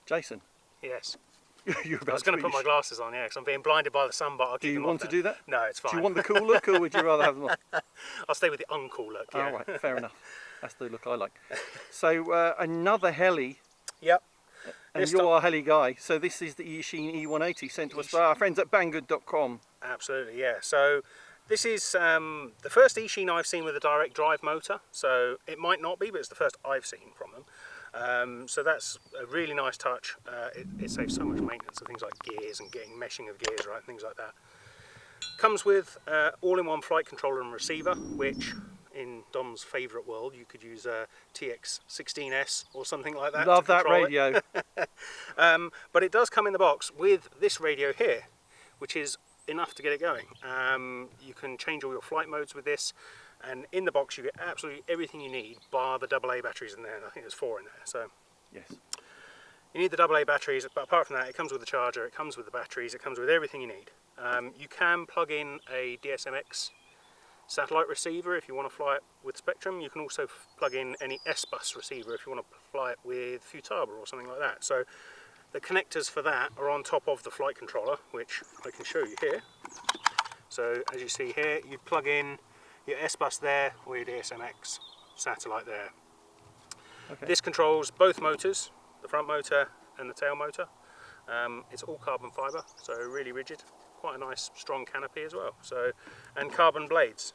Jason. Yes. You're about I was going to put my glasses on, yeah, because I'm being blinded by the sun, but I'll keep them Do you want off to do that? No, it's fine. Do you want the cool look, or would you rather have them on? I'll stay with the uncool look, yeah. Oh, right, fair enough. That's the look I like. So another heli. Yep. And you're our heli guy. So this is the Eachine E180 sent to us by our friends at banggood.com. Absolutely, yeah. So this is the first Eachine I've seen with a direct drive motor. So it might not be, but it's the first I've seen from them. So that's a really nice touch. It saves so much maintenance of things like gears and getting meshing of gears right, things like that. Comes with all-in-one flight controller and receiver, which in Dom's favourite world you could use a TX16S or something like that. Love that radio. But it does come in the box with this radio here, which is enough to get it going. You can change all your flight modes with this. And in the box you get absolutely everything you need, bar the AA batteries in there, and I think there's 4 in there. So yes, you need the AA batteries, but apart from that, it comes with the charger, it comes with the batteries, it comes with everything you need. You can plug in a DSMX satellite receiver if you want to fly it with Spectrum. You can also plug in any S-Bus receiver if you want to fly it with Futaba or something like that. So the connectors for that are on top of the flight controller, which I can show you here. So as you see here, you plug in your S-Bus there, or your DSMX satellite there. Okay. This controls both motors, the front motor and the tail motor. It's all carbon fibre, so really rigid. Quite a nice strong canopy as well. So, and carbon blades.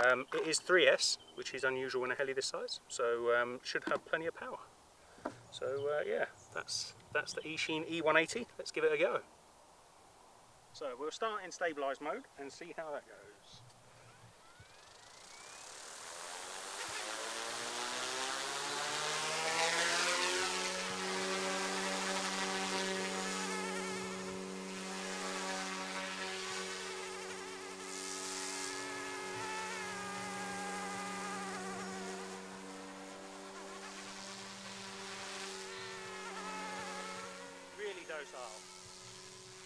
It is 3S, which is unusual in a heli this size, so should have plenty of power. So yeah, that's the Eachine E180. Let's give it a go. So we'll start in stabilised mode and see how that goes.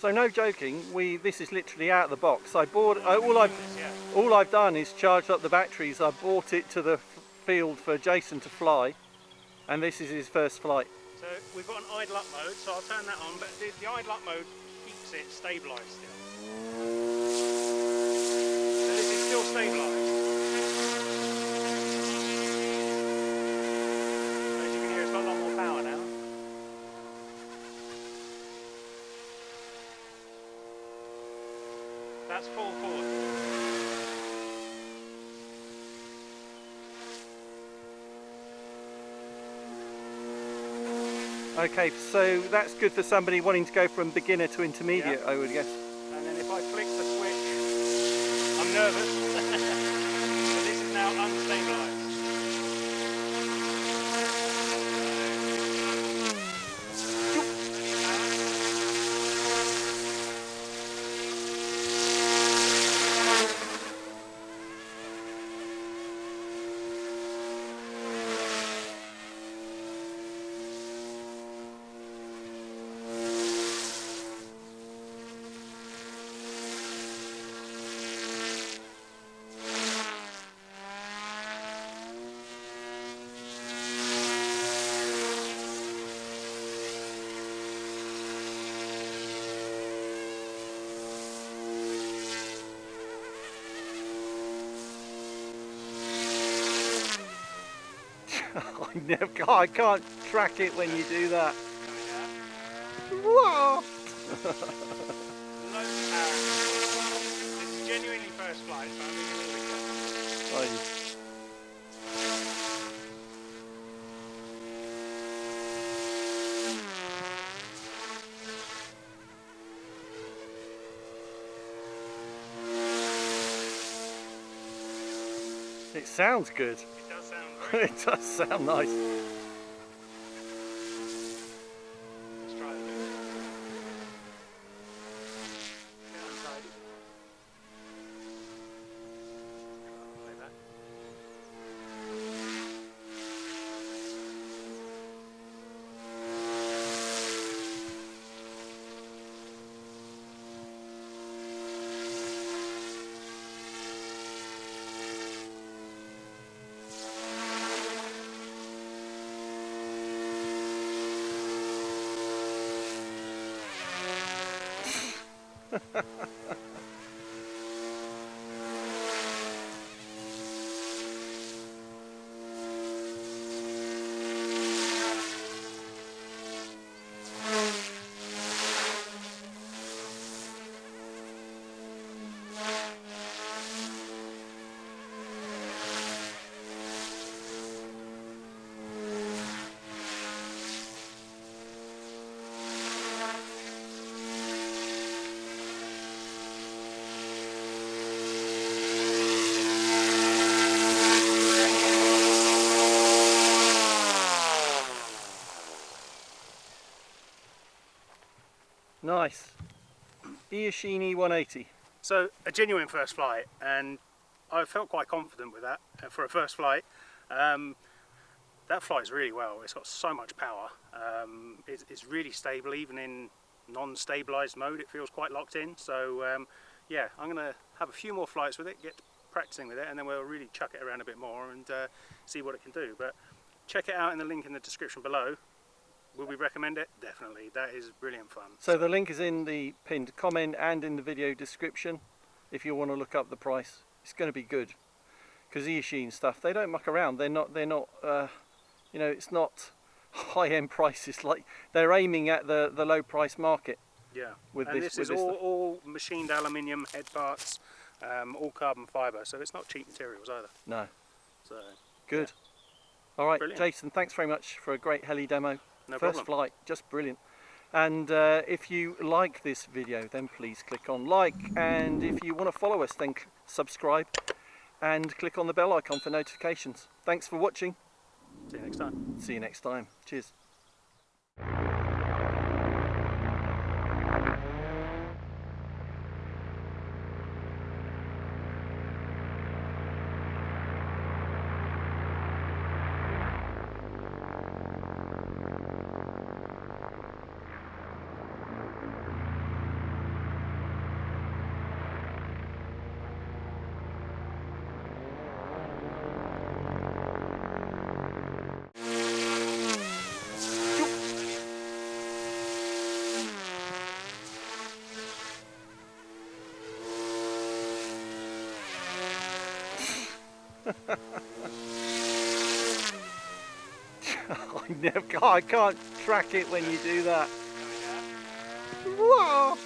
So no joking, this is literally out of the box. I bought all I've done is charged up the batteries. I brought it to the field for Jason to fly, and this is his first flight. So we've got an idle up mode, so I'll turn that on, but the idle up mode keeps it stabilised still. So this is still stabilised. As you can hear, it's got a lot more power now. That's full forward. Okay, so that's good for somebody wanting to go from beginner to intermediate, yeah. I would guess. And then if I flick the switch, I'm nervous, but this is now unstabilised. I can't track it when you do that. Whoa! This is genuinely first flight, so I'm really excited. It sounds good. It does sound great. It does sound nice. Let's try it. Get untied. Play back. Nice. Eachine E180. So a genuine first flight, and I felt quite confident with that for a first flight. That flies really well. It's got so much power. It's really stable, even in non-stabilized mode. It feels quite locked in. So yeah, I'm going to have a few more flights with it, get practicing with it, and then we'll really chuck it around a bit more and see what it can do. But check it out in the link in the description below. Will we recommend it? Definitely. That is brilliant fun. So the link is in the pinned comment and in the video description if you want to look up the price. It's going to be good, because Eachine stuff, they don't muck around. They're not you know, it's not high-end prices. Like, they're aiming at the low price market. Yeah, with and this is all machined aluminium head parts, all carbon fibre, so it's not cheap materials either. No. So good. Yeah. All right, Brilliant. Jason, thanks very much for a great heli demo. No First problem. flight, just brilliant. And if you like this video, then please click on like, and if you want to follow us, then subscribe and click on the bell icon for notifications. Thanks for watching. See you next time. See you next time. Cheers. I can't track it when you do that. Whoa!